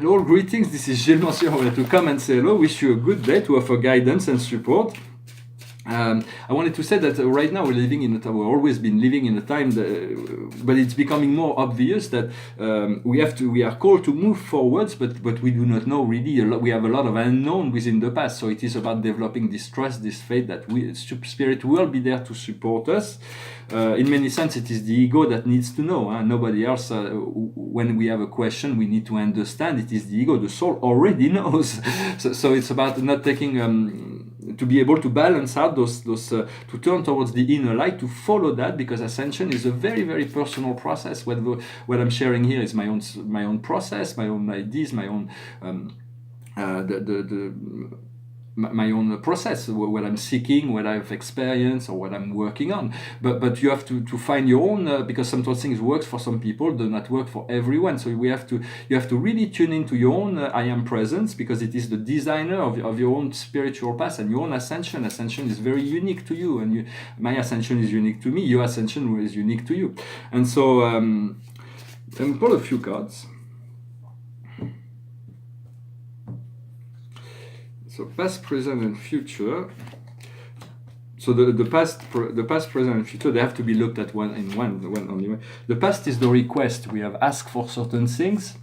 Hello, greetings. This is Gilles Monsieur. I wanted to come and say hello. Wish you a good day, to offer guidance and support. I wanted to say that right now we've always been living in a time but it's becoming more obvious that we are called to move forwards, but we do not know really we have a lot of unknown within the past. So it is about developing this trust, this faith that Spirit will be there to support us. In many sense, it is the ego that needs to know. Nobody else. When we have a question, we need to understand. It is the ego. The soul already knows. So it's about not taking. To be able to balance out those to turn towards the inner light, to follow that, because ascension is a very, very personal process. What I'm sharing here is my own process, my own ideas, my own my own process, what I'm seeking, what I've experienced, or what I'm working on. But you have to find your own, because sometimes things work for some people, do not work for everyone. So you have to really tune into your own I am presence, because it is the designer of your own spiritual path and your own ascension. Ascension is very unique to you, and my ascension is unique to me. Your ascension is unique to you. And so let me pull a few cards. So past, present, and future. So the past, present, and future, they have to be looked at one only way. The past is the request. We have asked for certain things.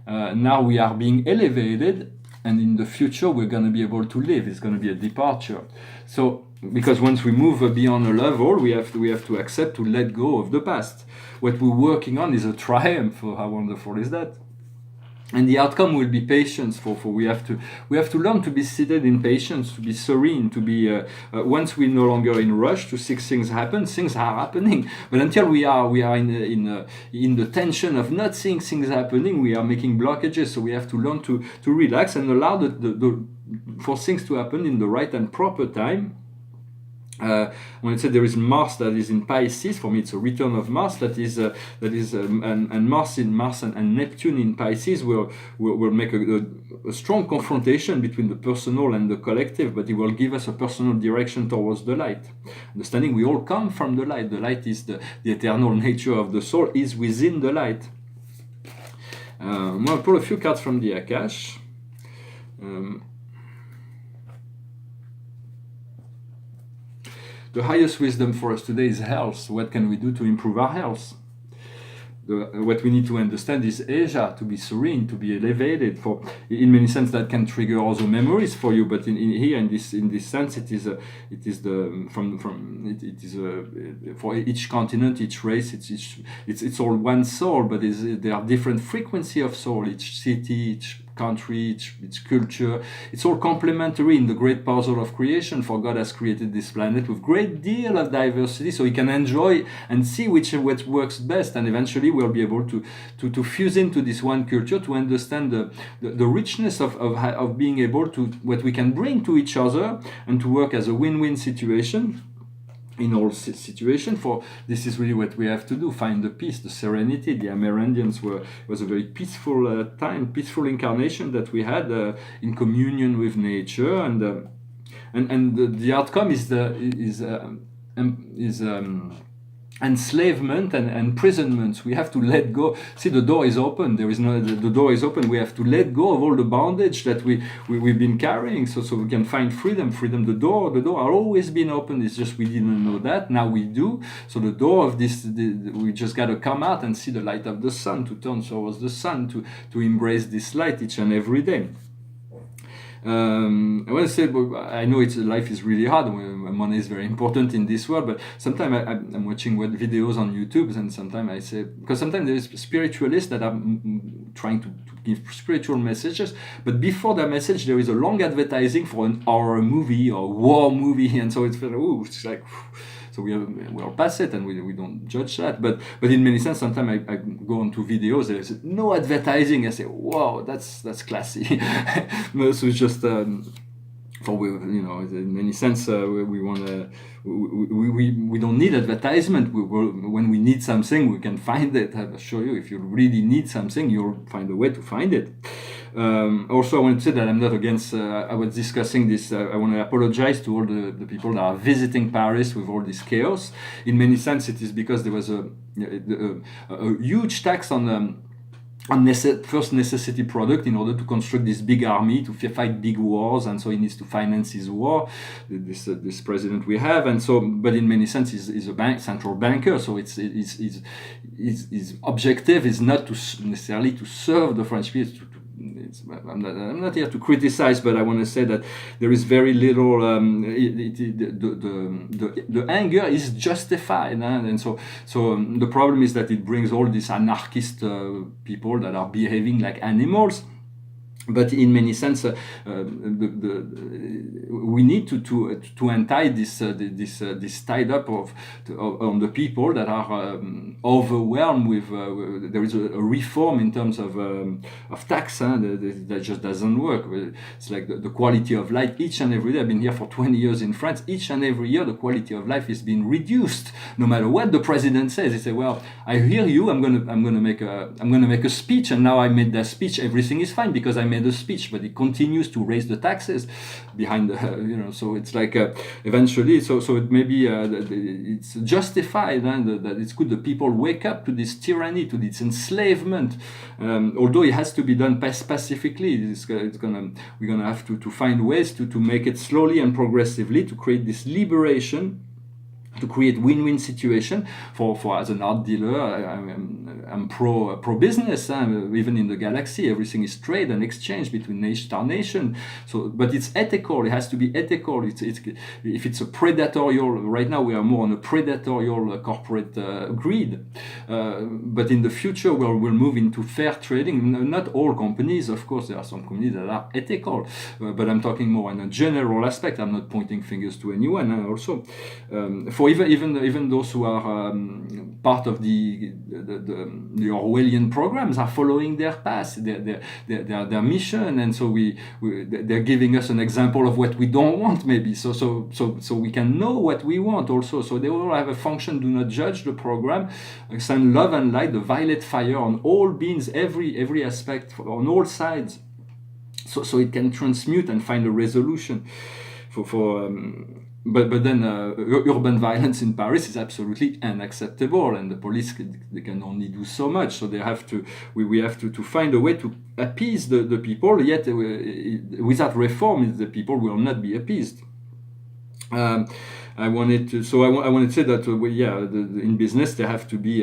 Now we are being elevated, and in the future we're going to be able to live. It's going to be a departure. So because once we move beyond a level, we have to accept to let go of the past. What we're working on is a triumph. How wonderful is that? And the outcome will be patience. For we have to learn to be seated in patience, to be serene, to be once we're no longer in rush to see things happen. Things are happening, but until we are in the tension of not seeing things happening, we are making blockages. So we have to learn to relax and allow for things to happen in the right and proper time. When I said there is Mars that is in Pisces, for me it's a return of Mars and Mars and Neptune in Pisces will make a strong confrontation between the personal and the collective, but it will give us a personal direction towards the light. Understanding we all come from the light. The light is the eternal nature of the soul is within the light. I'm going to pull a few cards from the Akash. The highest wisdom for us today is health. What can we do to improve our health? What we need to understand is Asia, to be serene, to be elevated. In many sense, that can trigger also memories for you. But in this sense, for each continent, each race, it's all one soul. But there are different frequency of soul. Each city, each country, its culture, it's all complementary in the great puzzle of creation. For God has created this planet with great deal of diversity, so we can enjoy and see what works best, and eventually we'll be able to fuse into this one culture, to understand the richness of being able to what we can bring to each other, and to work as a win-win situation in all situations. For this is really what we have to do: find the peace, the serenity. The Amerindians was a very peaceful time, peaceful incarnation that we had in communion with nature, and the outcome is enslavement and imprisonment. We have to let go. See, the door is open. The door is open. We have to let go of all the bondage that we've been carrying, so we can find freedom. The door are always been open. It's just we didn't know that. Now we do. So the door of this, we just got to come out and see the light of the sun, to turn towards the sun, to embrace this light each and every day. I want to say, I know life is really hard. Money is very important in this world, but sometimes I'm watching videos on YouTube, and sometimes I say, because sometimes there is spiritualists that are trying to give spiritual messages, but before the message there is a long advertising for an horror movie or war movie, and so it's like. So we'll pass it, and we don't judge that. But in many sense, sometimes I go onto videos, there is no advertising. I say, wow, that's classy. So it's just in many sense, we want to. We don't need advertisement. When we need something, we can find it. I'll show you. If you really need something, you'll find a way to find it. Also, I want to say that I'm not against. I was discussing this. I want to apologize to all the people that are visiting Paris with all this chaos. In many sense, it is because there was a huge tax on first necessity product in order to construct this big army to fight big wars, and so he needs to finance his war. This president we have, and so, but in many senses he's a central banker. So his objective is not to necessarily to serve the French people. I'm not here to criticize, but I want to say that there is very little. The anger is justified, and so the problem is that it brings all these anarchist people that are behaving like animals. But in many sense, we need to untie this tied up on the people that are overwhelmed with. There is a reform in terms of tax that just doesn't work. It's like the quality of life each and every day. I've been here for 20 years in France. Each and every year, the quality of life is being reduced. No matter what the president says, he say, "Well, I hear you. I'm gonna make a speech, and now I made that speech. Everything is fine because I made a speech," but it continues to raise the taxes behind the, so it's like eventually, so it may be it's justified that it's good that people wake up to this tyranny, to this enslavement, although it has to be done pacifically. We're gonna have to find ways to make it slowly and progressively, to create this liberation, to create win-win situation for as an art dealer. I'm pro business. Even in the galaxy, everything is trade and exchange between nation. So, but it's ethical. It has to be ethical. It's if it's a predatorial. Right now, we are more on a predatorial corporate greed. But in the future, we'll move into fair trading. Not all companies, of course. There are some companies that are ethical, but I'm talking more in a general aspect. I'm not pointing fingers to anyone. Also, for even those who are part of the Orwellian programs are following their path, their mission, and so they're giving us an example of what we don't want, maybe. So we can know what we want also. So they all have a function. Do not judge the program. Send love and light, the violet fire on all beings, every aspect, on all sides. So it can transmute and find a resolution But then urban violence in Paris is absolutely unacceptable, and the police they can only do so much. So we have to find a way to appease the people. Yet without reform, the people will not be appeased. I wanted to say that in business there have to be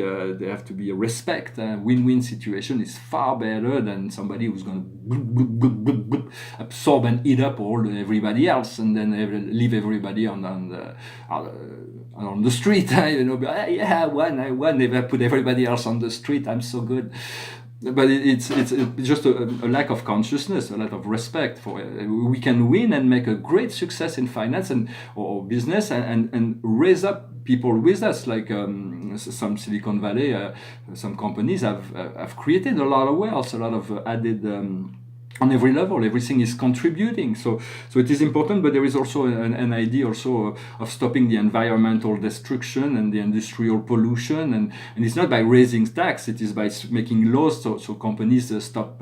a respect. Win-win situation is far better than somebody who's going to absorb and eat up everybody else, and then leave everybody on the street. One never put everybody else on the street. I'm so good. But it's just a lack of consciousness, a lack of respect for it. We can win and make a great success in finance or business and raise up people with us, like some Silicon Valley, some companies have created a lot of wealth, a lot of added. On every level, everything is contributing. So it is important, but there is also an idea also of stopping the environmental destruction and the industrial pollution, and it's not by raising tax. It is by making laws so companies stop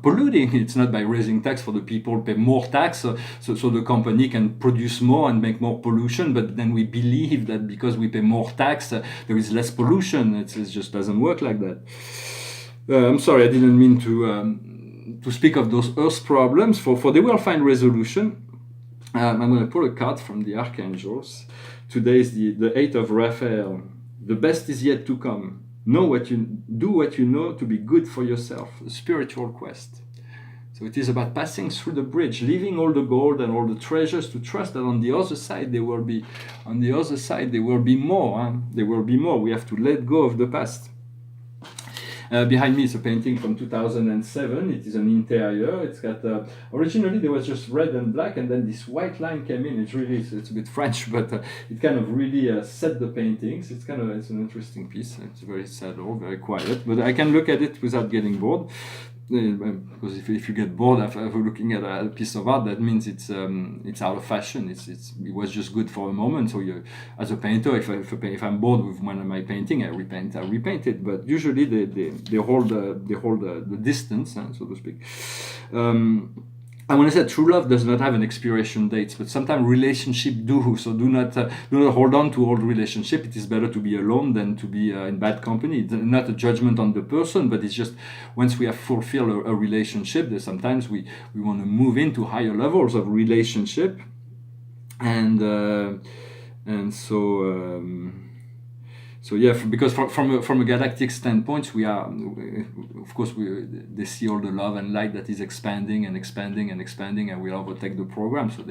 polluting. It's not by raising tax for the people pay more tax, so the company can produce more and make more pollution. But then we believe that because we pay more tax, there is less pollution. It just doesn't work like that. I'm sorry, I didn't mean to speak of those earth problems, for they will find resolution. I'm going to pull a card from the archangels. Today is the 8th of Raphael. The best is yet to come. Do what you know to be good for yourself. A spiritual quest. So it is about passing through the bridge, leaving all the gold and all the treasures, to trust that on the other side there will be more. There will be more. We have to let go of the past. Behind me is a painting from 2007. It is an interior. It's got originally there was just red and black, and then this white line came in. It's a bit French, but it kind of really set the paintings. It's an interesting piece. It's very subtle, very quiet, but I can look at it without getting bored. Because if you get bored after looking at a piece of art, that means it's out of fashion. It was just good for a moment. So as a painter, if I'm bored with one of my painting, I repaint it. But usually they hold the distance, so to speak. And when I said true love does not have an expiration date, but sometimes relationship do. So do not hold on to old relationship. It is better to be alone than to be in bad company. It's not a judgment on the person, but it's just once we have fulfilled a relationship, that sometimes we want to move into higher levels of relationship, and so. So yeah, because from a galactic standpoint, we are, of course, they see all the love and light that is expanding and expanding and expanding, and will overtake the program. So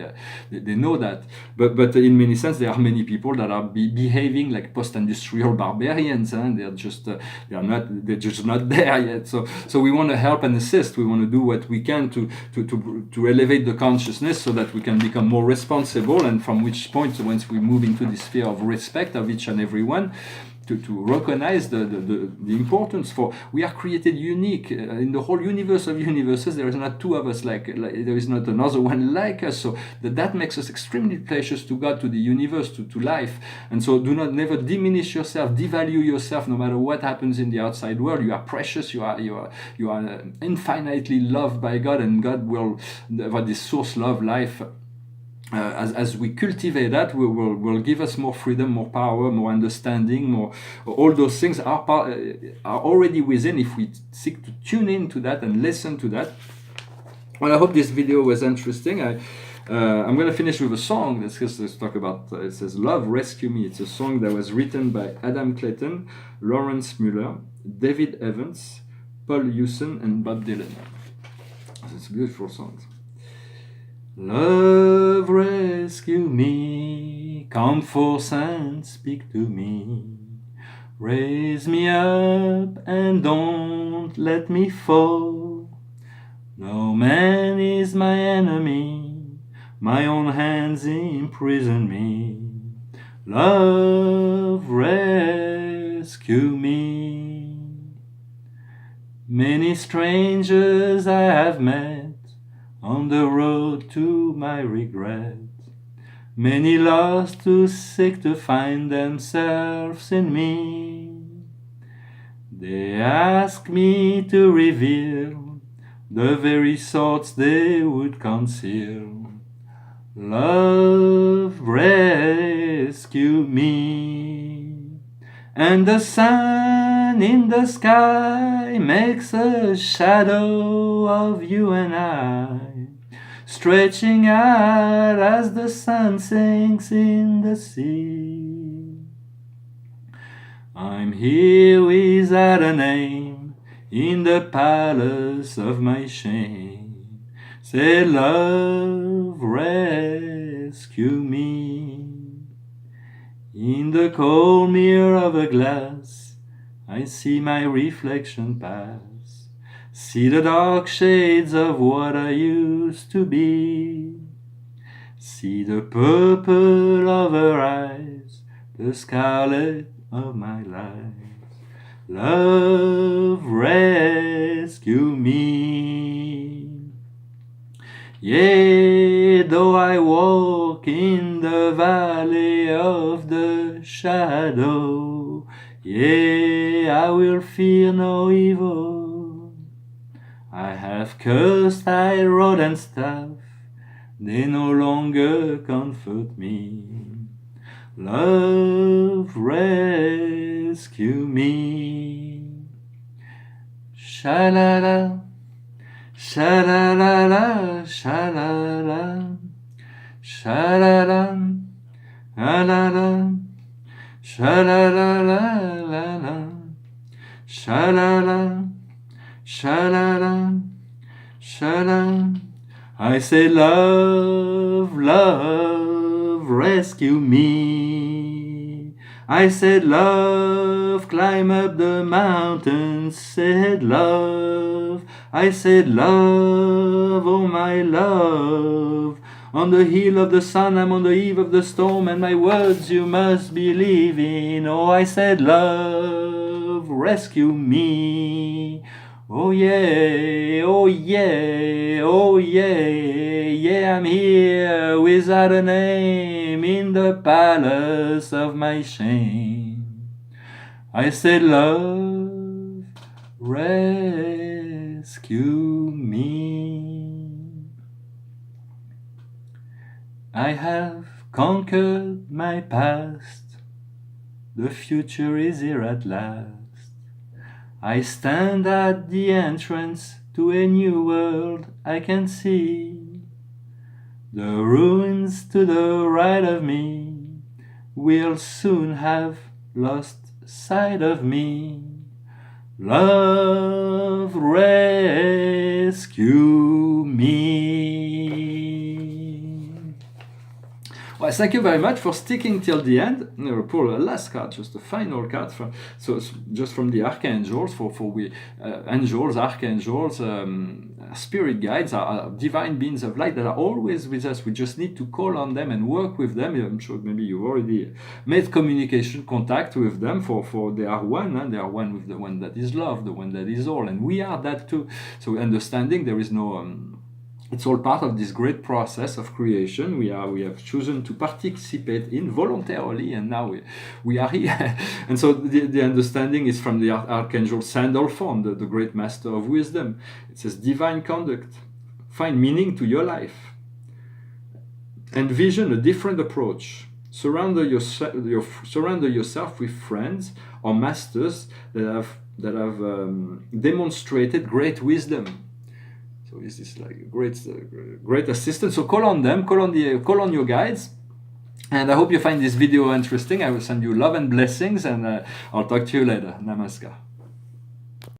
they know that. But in many sense, there are many people that are behaving like post-industrial barbarians, and they're just they're just not there yet. So we want to help and assist. We want to do what we can to elevate the consciousness so that we can become more responsible, and from which point, once we move into the sphere of respect of each and every one, to recognize the importance. For we are created unique in the whole universe of universes. There is not two of us like there is not another one like us. So that makes us extremely precious to God, to the universe, to life. And so do not never diminish yourself, devalue yourself, no matter what happens in the outside world. You are precious. You are infinitely loved by God, and God will, this source, love, life. As we cultivate that, will give us more freedom, more power, more understanding, more. All those things are already within if we seek to tune into that and listen to that. Well, I hope this video was interesting. I'm going to finish with a song. Let's talk about. It says "Love Rescue Me." It's a song that was written by Adam Clayton, Lawrence Muller, David Evans, Paul Hewson, and Bob Dylan. It's a beautiful song. Love rescue me, come forth and speak to me. Raise me up and don't let me fall. No man is my enemy, my own hands imprison me. Love rescue me. Many strangers I have met on the road to my regret, many lost who seek to find themselves in me. They ask me to reveal the very thoughts they would conceal. Love rescue me. And the sun in the sky makes a shadow of you and I, stretching out as the sun sinks in the sea. I'm here without a name in the palace of my shame. Say, love rescue me. In the cold mirror of a glass, I see my reflection pass. See the dark shades of what I used to be. See the purple of her eyes, the scarlet of my life. Love rescue me. Yea, though I walk in the valley of the shadow, yea, I will fear no evil. I have cursed thy rod and staff, they no longer comfort me. Love rescue me. Sha-la-la, sha-la-la-la, sha-la-la, sha-la-la, la-la-la, sha-la-la-la-la-la, sha-la-la, sha-la-la, sha-la. I say love, love, rescue me. I said love, climb up the mountain. Said love, I said love, oh my love. On the hill of the sun, I'm on the eve of the storm, and my words you must believe in. Oh, I said love, rescue me. Oh yeah, oh yeah, oh yeah, yeah, I'm here without a name in the palace of my shame. I said love, rescue me. I have conquered my past. The future is here at last. I stand at the entrance to a new world I can see. The ruins to the right of me will soon have lost sight of me. Love, rescue me. Well, thank you very much for sticking till the end. We'll pull a last card, just a final card from just from the archangels. Angels, archangels, spirit guides are divine beings of light that are always with us. We just need to call on them and work with them. I'm sure maybe you've already made communication contact with them. For they are one, and they are one with the one that is love, the one that is all, and we are that too. So understanding there is no. It's all part of this great process of creation. We have chosen to participate in voluntarily, and now we are here. And so the understanding is from the Archangel Sandalphon, the great master of wisdom. It says, divine conduct, find meaning to your life. Envision a different approach. Surround yourself with friends or masters that have demonstrated great wisdom. So this is like a great assistant. So call on them, call on your guides. And I hope you find this video interesting. I will send you love and blessings, and I'll talk to you later. Namaskar.